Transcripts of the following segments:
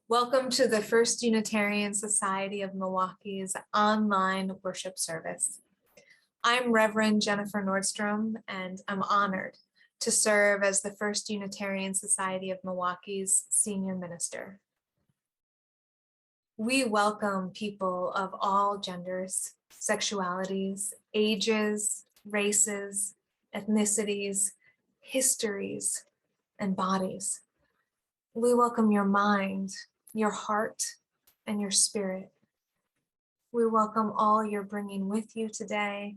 Welcome to the First Unitarian Society of Milwaukee's online worship service. I'm Rev Jennifer Nordstrom, and I'm honored to serve as the First Unitarian Society of Milwaukee's senior minister. We welcome people of all genders, sexualities, ages, races, ethnicities, histories, and bodies. We welcome your mind, your heart, and your spirit. We welcome all you're bringing with you today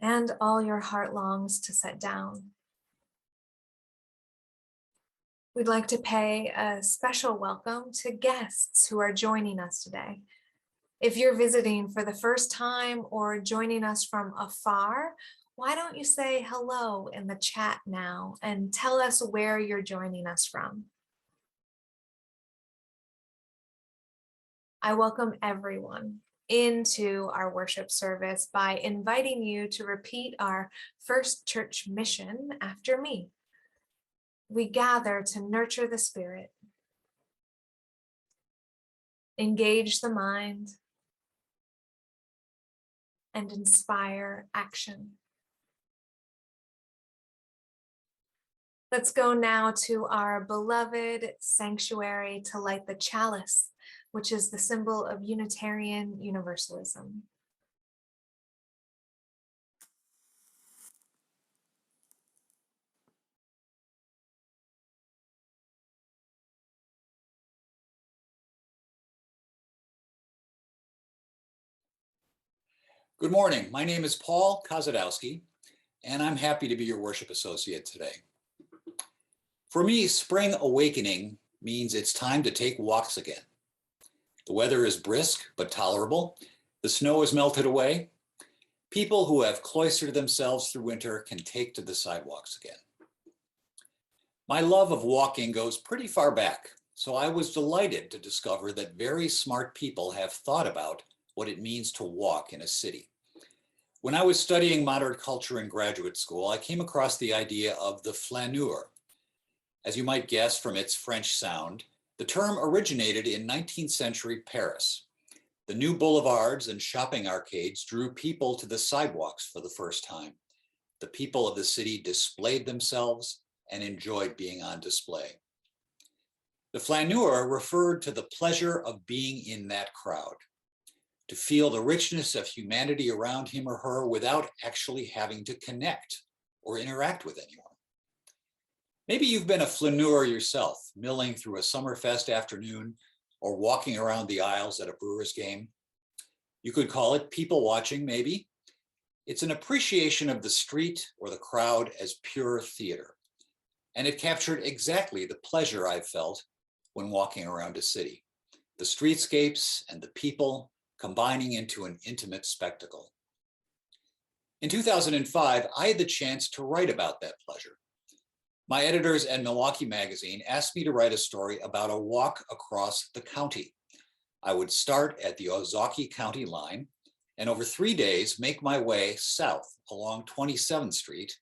and all your heart longs to set down. We'd like to pay a special welcome to guests who are joining us today. If you're visiting for the first time or joining us from afar, why don't you say hello in the chat now and tell us where you're joining us from? I welcome everyone into our worship service by inviting you to repeat our first church mission after me. We gather to nurture the spirit, engage the mind, and inspire action. Let's go now to our beloved sanctuary to light the chalice, which is the symbol of Unitarian Universalism. Good morning. My name is Paul Kozadowski, and I'm happy to be your worship associate today. For me, spring awakening means it's time to take walks again. The weather is brisk but tolerable. The snow has melted away. People who have cloistered themselves through winter can take to the sidewalks again. My love of walking goes pretty far back, so I was delighted to discover that very smart people have thought about what it means to walk in a city. When I was studying modern culture in graduate school, I came across the idea of the flaneur. As you might guess from its French sound, the term originated in 19th century Paris. The new boulevards and shopping arcades drew people to the sidewalks for the first time. The people of the city displayed themselves and enjoyed being on display. The flaneur referred to the pleasure of being in that crowd, to feel the richness of humanity around him or her without actually having to connect or interact with anyone. Maybe you've been a flaneur yourself, milling through a Summerfest afternoon or walking around the aisles at a Brewers game. You could call it people watching, maybe. It's an appreciation of the street or the crowd as pure theater. And it captured exactly the pleasure I felt when walking around a city. The streetscapes and the people combining into an intimate spectacle. In 2005, I had the chance to write about that pleasure. My editors at Milwaukee magazine asked me to write a story about a walk across the county. I would start at the Ozaukee County line and over 3 days make my way south along 27th Street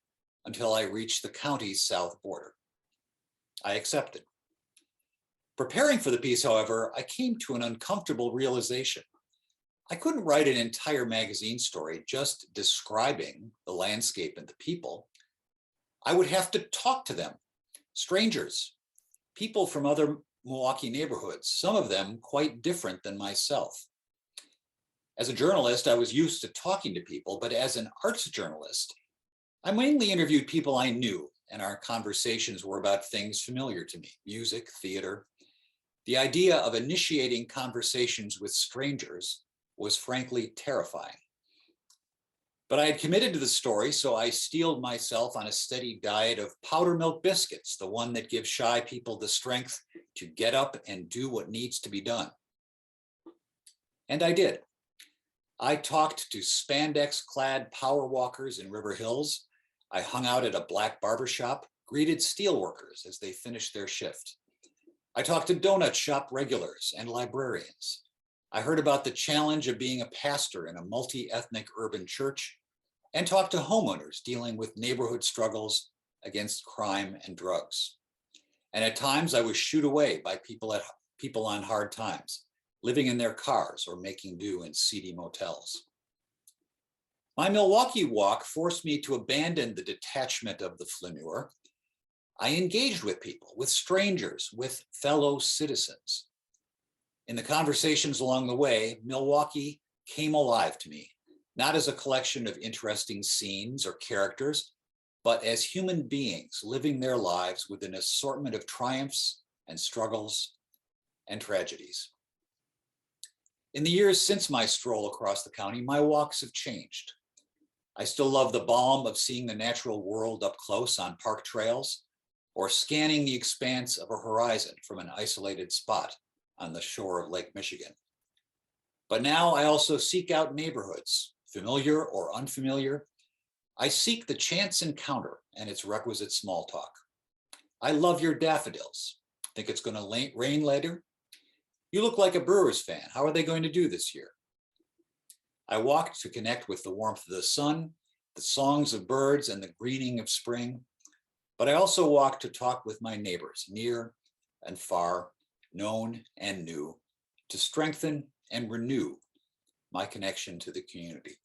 until I reached the county's south border. I accepted. Preparing for the piece, however, I came to an uncomfortable realization. I couldn't write an entire magazine story just describing the landscape and the people. I would have to talk to them, strangers, people from other Milwaukee neighborhoods, some of them quite different than myself. As a journalist, I was used to talking to people, but as an arts journalist, I mainly interviewed people I knew, and our conversations were about things familiar to me, music, theater. The idea of initiating conversations with strangers was frankly terrifying. But I had committed to the story, so I steeled myself on a steady diet of powder milk biscuits, the one that gives shy people the strength to get up and do what needs to be done. And I did. I talked to spandex-clad power walkers in River Hills. I hung out at a black barbershop, greeted steelworkers as they finished their shift. I talked to donut shop regulars and librarians. I heard about the challenge of being a pastor in a multi-ethnic urban church and talked to homeowners dealing with neighborhood struggles against crime and drugs. And at times I was shooed away by people on hard times, living in their cars or making do in seedy motels. My Milwaukee walk forced me to abandon the detachment of the flaneur. I engaged with people, with strangers, with fellow citizens. In the conversations along the way, Milwaukee came alive to me, not as a collection of interesting scenes or characters, but as human beings living their lives with an assortment of triumphs and struggles and tragedies. In the years since my stroll across the county, my walks have changed. I still love the balm of seeing the natural world up close on park trails or scanning the expanse of a horizon from an isolated spot on the shore of Lake Michigan. But now I also seek out neighborhoods, familiar or unfamiliar. I seek the chance encounter and its requisite small talk. I love your daffodils. Think it's going to rain later? You look like a Brewers fan. How are they going to do this year? I walked to connect with the warmth of the sun, the songs of birds, and the greening of spring. But I also walked to talk with my neighbors, near and far, known and new, to strengthen and renew my connection to the community.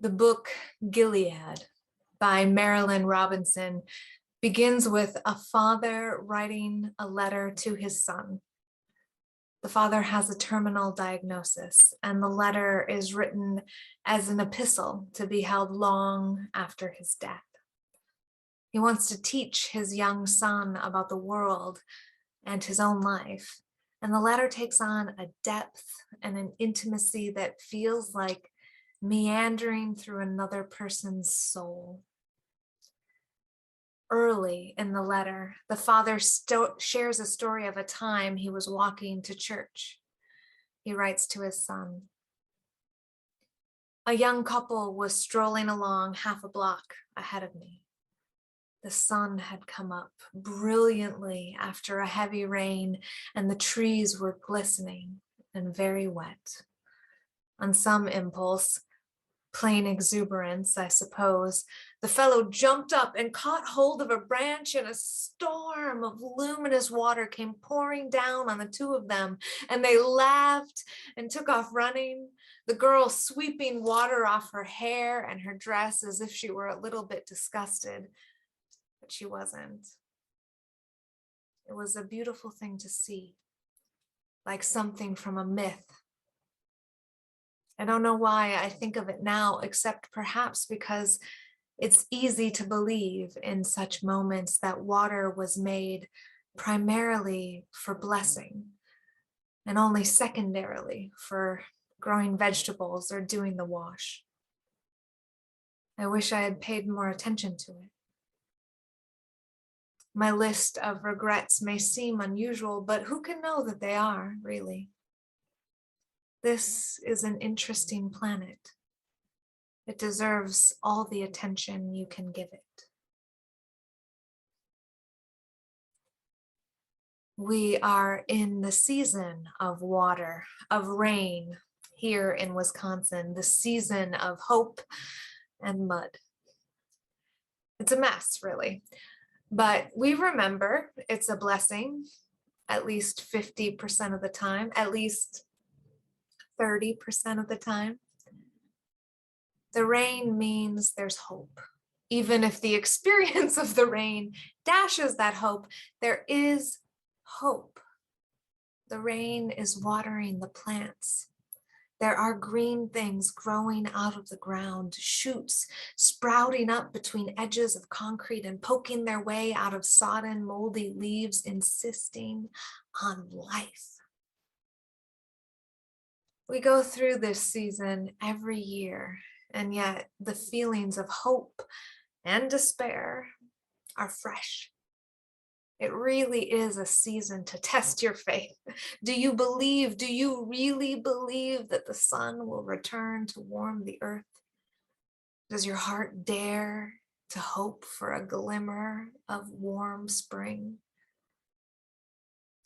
The book Gilead by Marilyn Robinson begins with a father writing a letter to his son. The father has a terminal diagnosis, and the letter is written as an epistle to be held long after his death. He wants to teach his young son about the world and his own life, and the letter takes on a depth and an intimacy that feels like meandering through another person's soul. Early in the letter, the father shares a story of a time he was walking to church. He writes to his son, "A young couple was strolling along half a block ahead of me. The sun had come up brilliantly after a heavy rain, and the trees were glistening and very wet. On some impulse, Plain exuberance, I suppose. The fellow jumped up and caught hold of a branch, and a storm of luminous water came pouring down on the two of them, and they laughed and took off running, the girl sweeping water off her hair and her dress as if she were a little bit disgusted, but she wasn't. It was a beautiful thing to see, like something from a myth. I don't know why I think of it now, except perhaps because it's easy to believe in such moments that water was made primarily for blessing and only secondarily for growing vegetables or doing the wash. I wish I had paid more attention to it. My list of regrets may seem unusual, but who can know that they are, really? This is an interesting planet. It deserves all the attention you can give it. We are in the season of water, of rain here in Wisconsin, the season of hope and mud. It's a mess, really, but we remember it's a blessing at least 50% of the time, at least 30% of the time. The rain means there's hope. Even if the experience of the rain dashes that hope, there is hope. The rain is watering the plants. There are green things growing out of the ground, shoots sprouting up between edges of concrete and poking their way out of sodden, moldy leaves, insisting on life. We go through this season every year, and yet the feelings of hope and despair are fresh. It really is a season to test your faith. Do you really believe that the sun will return to warm the earth? Does your heart dare to hope for a glimmer of warm spring?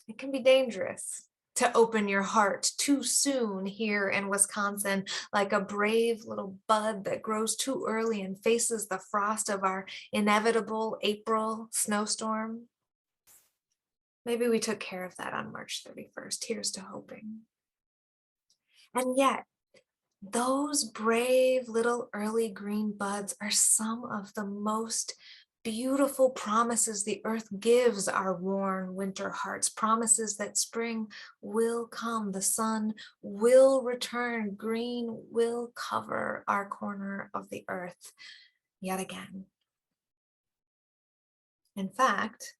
It can be dangerous to open your heart too soon here in Wisconsin, like a brave little bud that grows too early and faces the frost of our inevitable April snowstorm. Maybe we took care of that on March 31st. Here's to hoping. And yet, those brave little early green buds are some of the most beautiful promises the earth gives our worn winter hearts, promises that spring will come, the sun will return, green will cover our corner of the earth yet again. In fact,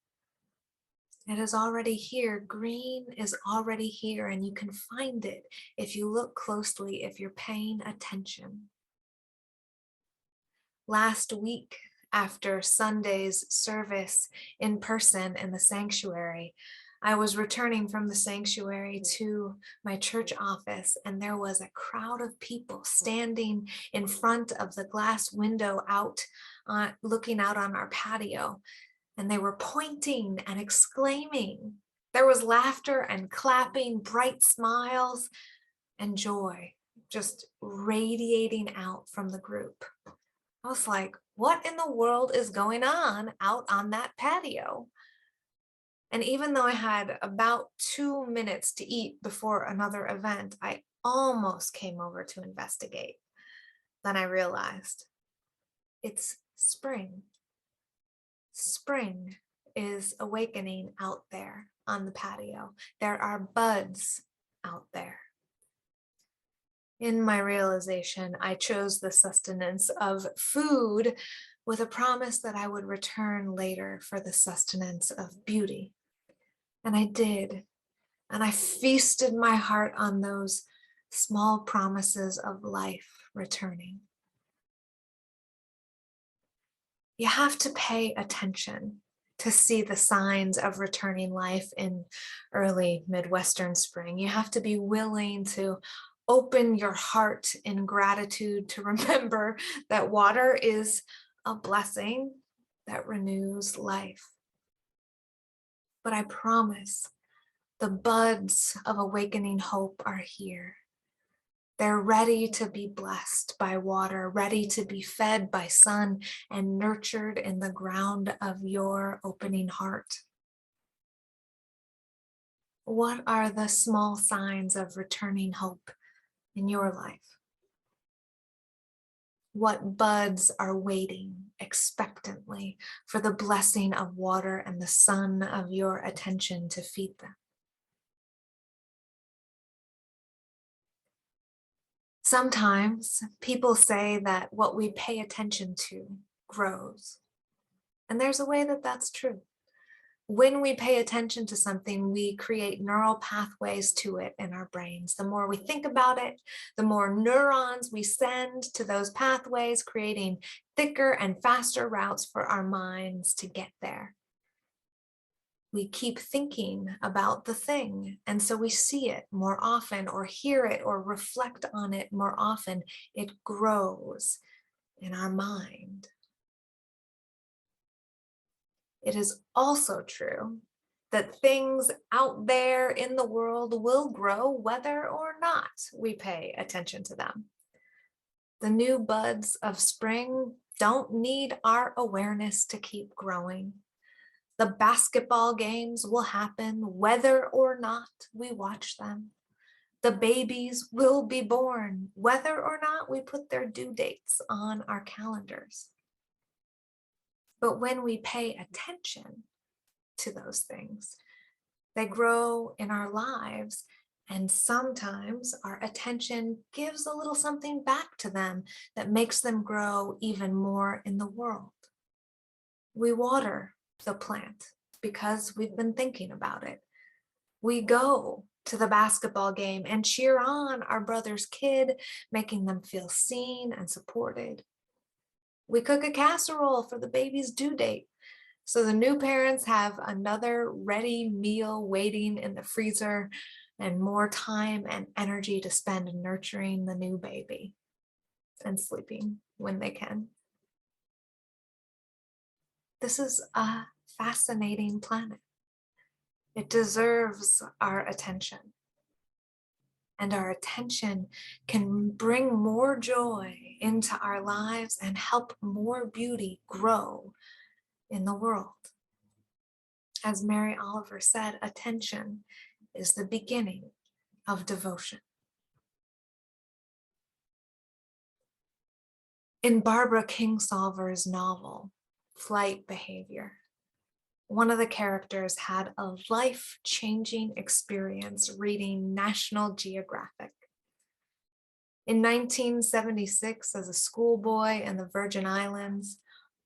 it is already here. Green is already here, and you can find it if you look closely, if you're paying attention. Last week, after Sunday's service in person in the sanctuary, I was returning from the sanctuary to my church office, and there was a crowd of people standing in front of the glass window out, looking out on our patio. And they were pointing and exclaiming. There was laughter and clapping, bright smiles, and joy just radiating out from the group. I was like, what in the world is going on out on that patio? And even though I had about 2 minutes to eat before another event, I almost came over to investigate. Then I realized it's spring. Spring is awakening out there on the patio. There are buds out there. In my realization, I chose the sustenance of food with a promise that I would return later for the sustenance of beauty. And I did. And I feasted my heart on those small promises of life returning. You have to pay attention to see the signs of returning life in early Midwestern spring. You have to be willing to open your heart in gratitude to remember that water is a blessing that renews life. But I promise the buds of awakening hope are here. They're ready to be blessed by water, ready to be fed by sun, and nurtured in the ground of your opening heart. What are the small signs of returning hope in your life? What buds are waiting expectantly for the blessing of water and the sun of your attention to feed them? Sometimes people say that what we pay attention to grows. And there's a way that that's true. When we pay attention to something, we create neural pathways to it in our brains. The more we think about it, the more neurons we send to those pathways, creating thicker and faster routes for our minds to get there. We keep thinking about the thing, and so we see it more often, or hear it, or reflect on it more often. It grows in our mind. It is also true that things out there in the world will grow whether or not we pay attention to them. The new buds of spring don't need our awareness to keep growing. The basketball games will happen whether or not we watch them. The babies will be born whether or not we put their due dates on our calendars. But when we pay attention to those things, they grow in our lives, and sometimes our attention gives a little something back to them that makes them grow even more in the world. We water the plant because we've been thinking about it. We go to the basketball game and cheer on our brother's kid, making them feel seen and supported. We cook a casserole for the baby's due date, so the new parents have another ready meal waiting in the freezer and more time and energy to spend nurturing the new baby and sleeping when they can. This is a fascinating planet. It deserves our attention. And our attention can bring more joy into our lives and help more beauty grow in the world. As Mary Oliver said, attention is the beginning of devotion. In Barbara Kingsolver's novel, Flight Behavior, one of the characters had a life-changing experience reading National Geographic. In 1976, as a schoolboy in the Virgin Islands,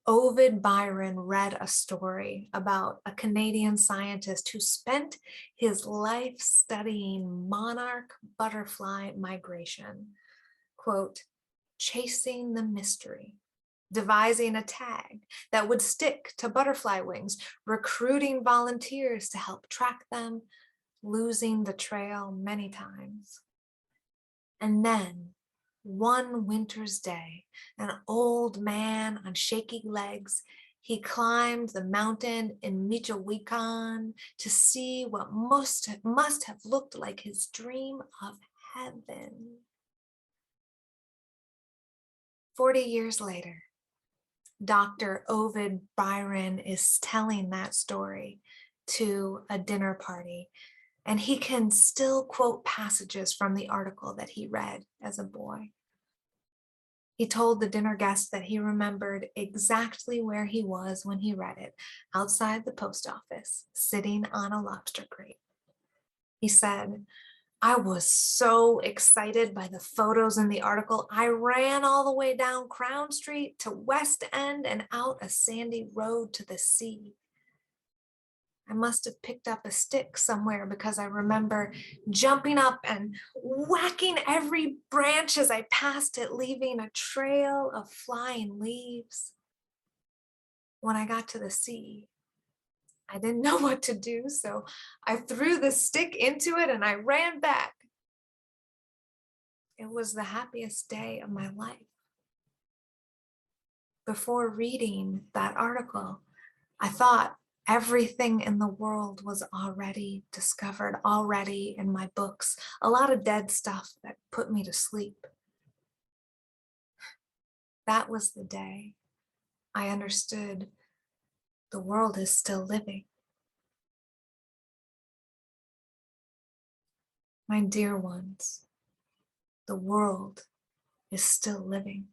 Ovid Byron read a story about a Canadian scientist who spent his life studying monarch butterfly migration, quote, chasing the mystery, devising a tag that would stick to butterfly wings, recruiting volunteers to help track them, losing the trail many times. And then, one winter's day, an old man on shaky legs, he climbed the mountain in Michoacan to see what must have looked like his dream of heaven. 40 years later, Dr. Ovid Byron is telling that story to a dinner party, and he can still quote passages from the article that he read as a boy. He told the dinner guests that he remembered exactly where he was when he read it, outside the post office, sitting on a lobster crate. He said, I was so excited by the photos in the article. I ran all the way down Crown Street to West End and out a sandy road to the sea. I must have picked up a stick somewhere because I remember jumping up and whacking every branch as I passed it, leaving a trail of flying leaves. When I got to the sea, I didn't know what to do, so I threw the stick into it and I ran back. It was the happiest day of my life. Before reading that article, I thought Everything in the world was already discovered, already in my books. A lot of dead stuff that put me to sleep. That was the day I understood the world is still living. My dear ones, the world is still living.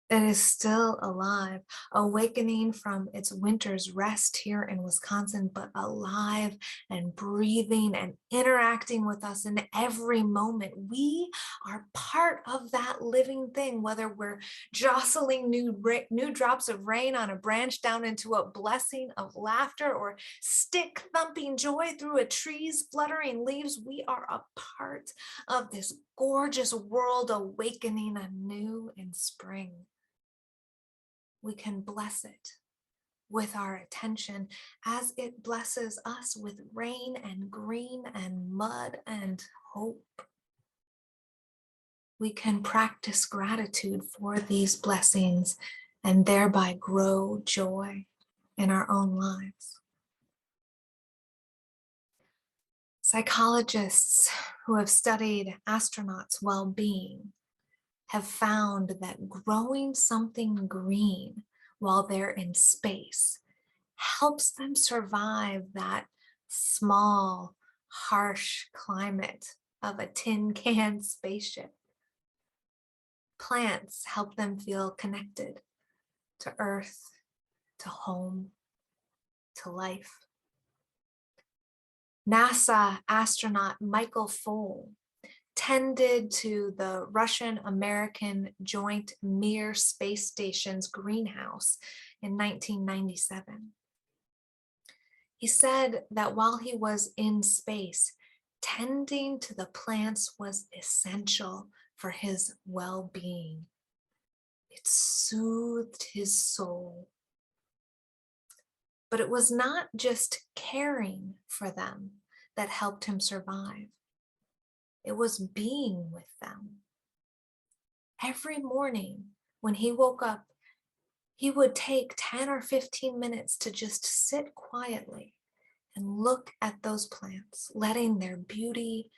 It is still alive, awakening from its winter's rest here in Wisconsin, but alive and breathing and interacting with us in every moment. We are part of that living thing, whether we're jostling new drops of rain on a branch down into a blessing of laughter, or stick thumping joy through a tree's fluttering leaves. We are a part of this gorgeous world awakening anew in spring. We can bless it with our attention as it blesses us with rain and green and mud and hope. We can practice gratitude for these blessings and thereby grow joy in our own lives. Psychologists who have studied astronauts' well-being have found that growing something green while they're in space helps them survive that small, harsh climate of a tin can spaceship. Plants help them feel connected to Earth, to home, to life. NASA astronaut Michael Foale tended to the Russian-American joint Mir space station's greenhouse in 1997. He said that while he was in space, tending to the plants was essential for his well-being. It soothed his soul. But it was not just caring for them that helped him survive. It was being with them. Every morning when he woke up, he would take 10 or 15 minutes to just sit quietly and look at those plants, letting their beauty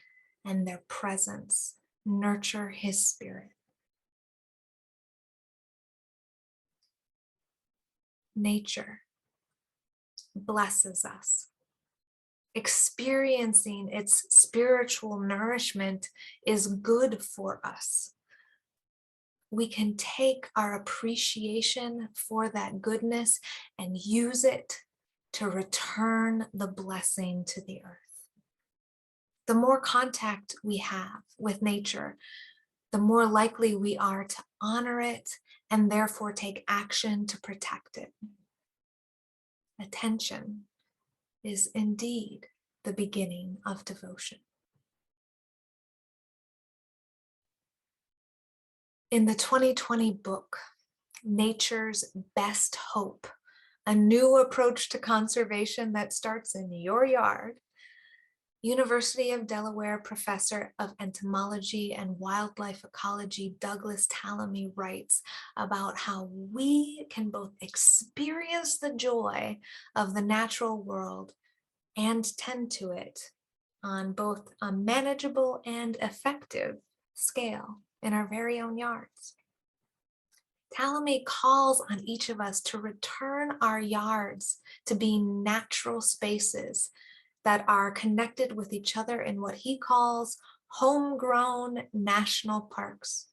and their presence nurture his spirit. Nature blesses us. Experiencing its spiritual nourishment is good for us. We can take our appreciation for that goodness and use it to return the blessing to the earth. The more contact we have with nature, the more likely we are to honor it and therefore take action to protect it. Attention is indeed the beginning of devotion. In the 2020 book, Nature's Best Hope, a new approach to conservation that starts in your yard, University of Delaware professor of entomology and wildlife ecology Douglas Tallamy writes about how we can both experience the joy of the natural world and tend to it on both a manageable and effective scale in our very own yards. Tallamy calls on each of us to return our yards to being natural spaces that are connected with each other in what he calls homegrown national parks.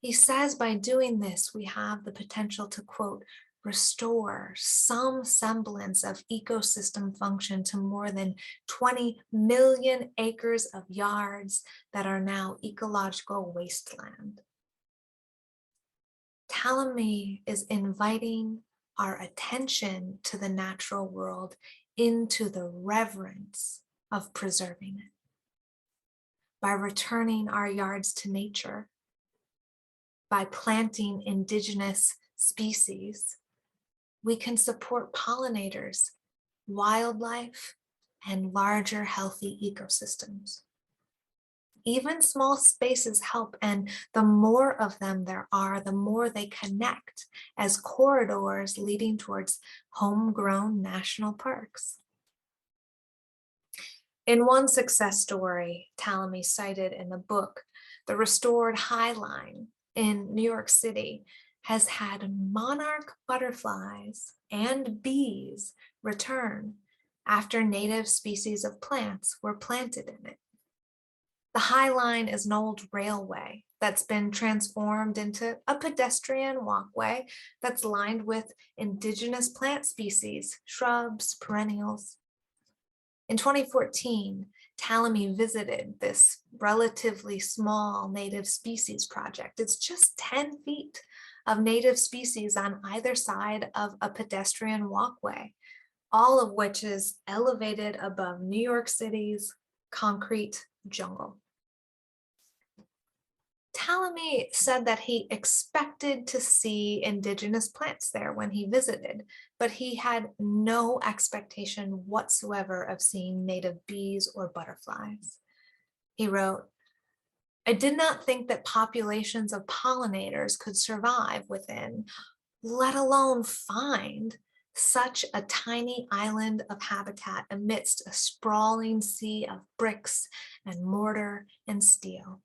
He says by doing this, we have the potential to, quote, restore some semblance of ecosystem function to more than 20 million acres of yards that are now ecological wasteland. Tallamy is inviting our attention to the natural world into the reverence of preserving it. By returning our yards to nature, by planting indigenous species, we can support pollinators, wildlife, and larger healthy ecosystems. Even small spaces help, and the more of them there are, the more they connect as corridors leading towards homegrown national parks. In one success story Talamy cited in the book, the restored High Line in New York City has had monarch butterflies and bees return after native species of plants were planted in it. The High Line is an old railway that's been transformed into a pedestrian walkway that's lined with indigenous plant species, shrubs, perennials. In 2014, Talamy visited this relatively small native species project. It's just 10 feet of native species on either side of a pedestrian walkway, all of which is elevated above New York City's concrete jungle. Talamy said that he expected to see indigenous plants there when he visited, but he had no expectation whatsoever of seeing native bees or butterflies. He wrote, "I did not think that populations of pollinators could survive within, let alone find, such a tiny island of habitat amidst a sprawling sea of bricks and mortar and steel."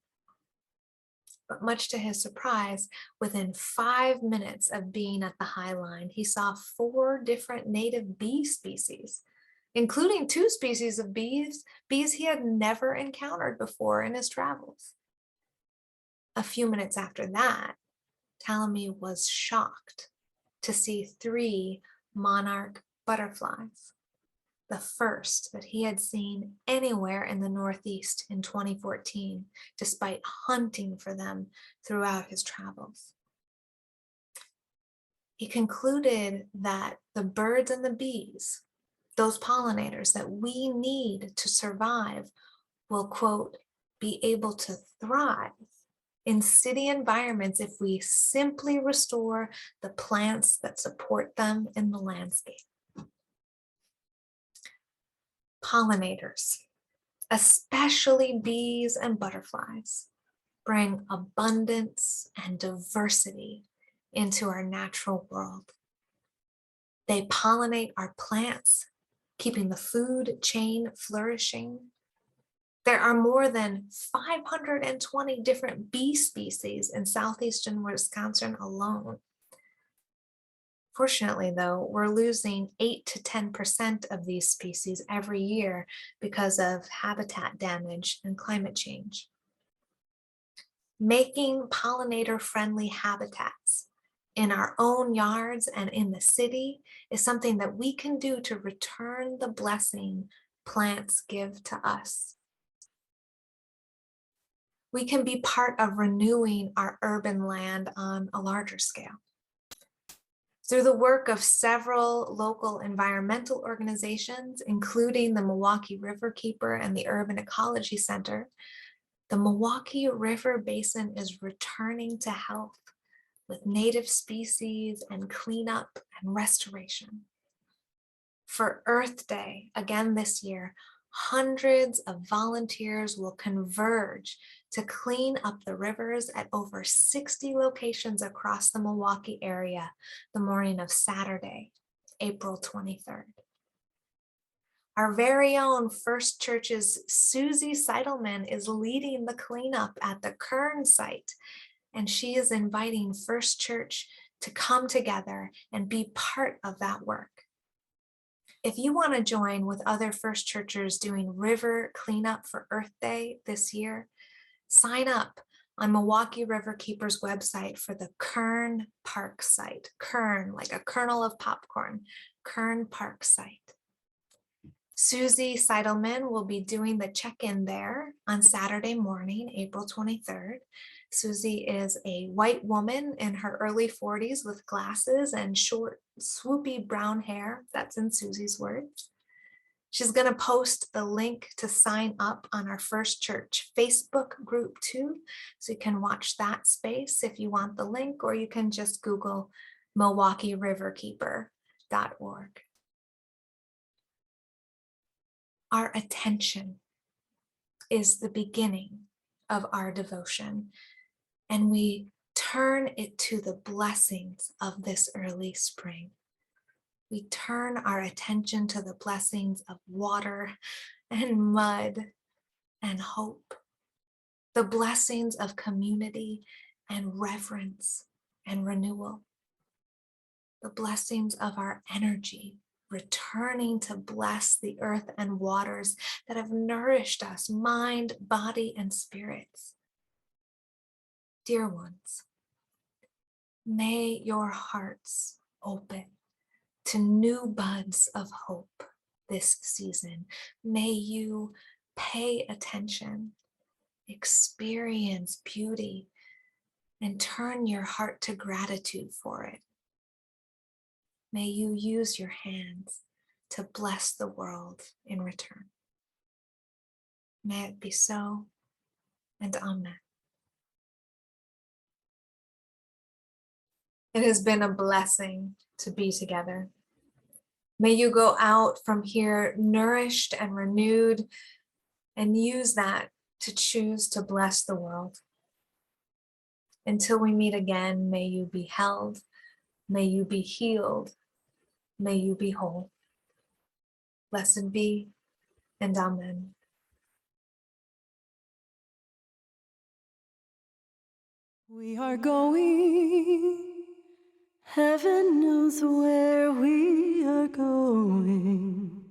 But much to his surprise, within 5 minutes of being at the High Line, he saw 4 different native bee species, including 2 species of bees he had never encountered before in his travels. A few minutes after that, Talamy was shocked to see 3 monarch butterflies, the first that he had seen anywhere in the Northeast in 2014, despite hunting for them throughout his travels. He concluded that the birds and the bees, those pollinators that we need to survive, will, quote, be able to thrive in city environments if we simply restore the plants that support them in the landscape. Pollinators, especially bees and butterflies, bring abundance and diversity into our natural world. They pollinate our plants, keeping the food chain flourishing. There are more than 520 different bee species in southeastern Wisconsin alone. Fortunately, though, we're losing 8 to 10% of these species every year because of habitat damage and climate change. Making pollinator-friendly habitats in our own yards and in the city is something that we can do to return the blessing plants give to us. We can be part of renewing our urban land on a larger scale. Through the work of several local environmental organizations, including the Milwaukee Riverkeeper and the Urban Ecology Center, the Milwaukee River Basin is returning to health with native species and cleanup and restoration. For Earth Day, again this year, hundreds of volunteers will converge to clean up the rivers at over 60 locations across the Milwaukee area the morning of Saturday, April 23rd. Our very own First Church's Susie Seidelman is leading the cleanup at the Kern site, and she is inviting First Church to come together and be part of that work. If you want to join with other First Churchers doing river cleanup for Earth Day this year, sign up on Milwaukee Riverkeeper's website for the Kern Park site. Kern, like a kernel of popcorn, Kern Park site. Susie Seidelman will be doing the check-in there on Saturday morning, April 23rd. Susie is a white woman in her early 40s with glasses and short, swoopy brown hair. That's in Susie's words. She's going to post the link to sign up on our First Church Facebook group too, so you can watch that space if you want the link, or you can just Google MilwaukeeRiverkeeper.org. Our attention is the beginning of our devotion, and we turn it to the blessings of this early spring. We turn our attention to the blessings of water and mud and hope, the blessings of community and reverence and renewal, the blessings of our energy, returning to bless the earth and waters that have nourished us, mind, body, and spirits. Dear ones, may your hearts open to new buds of hope this season. May you pay attention, experience beauty, and turn your heart to gratitude for it. May you use your hands to bless the world in return. May it be so, and amen. It has been a blessing to be together. May you go out from here nourished and renewed, and use that to choose to bless the world. Until we meet again, may you be held, may you be healed, may you be whole. Blessed be, and amen. We are going, heaven knows where we are going.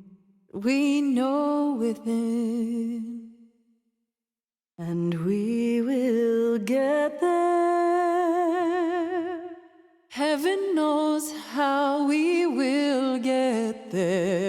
We know within, and we will get there. Heaven knows how we will get there.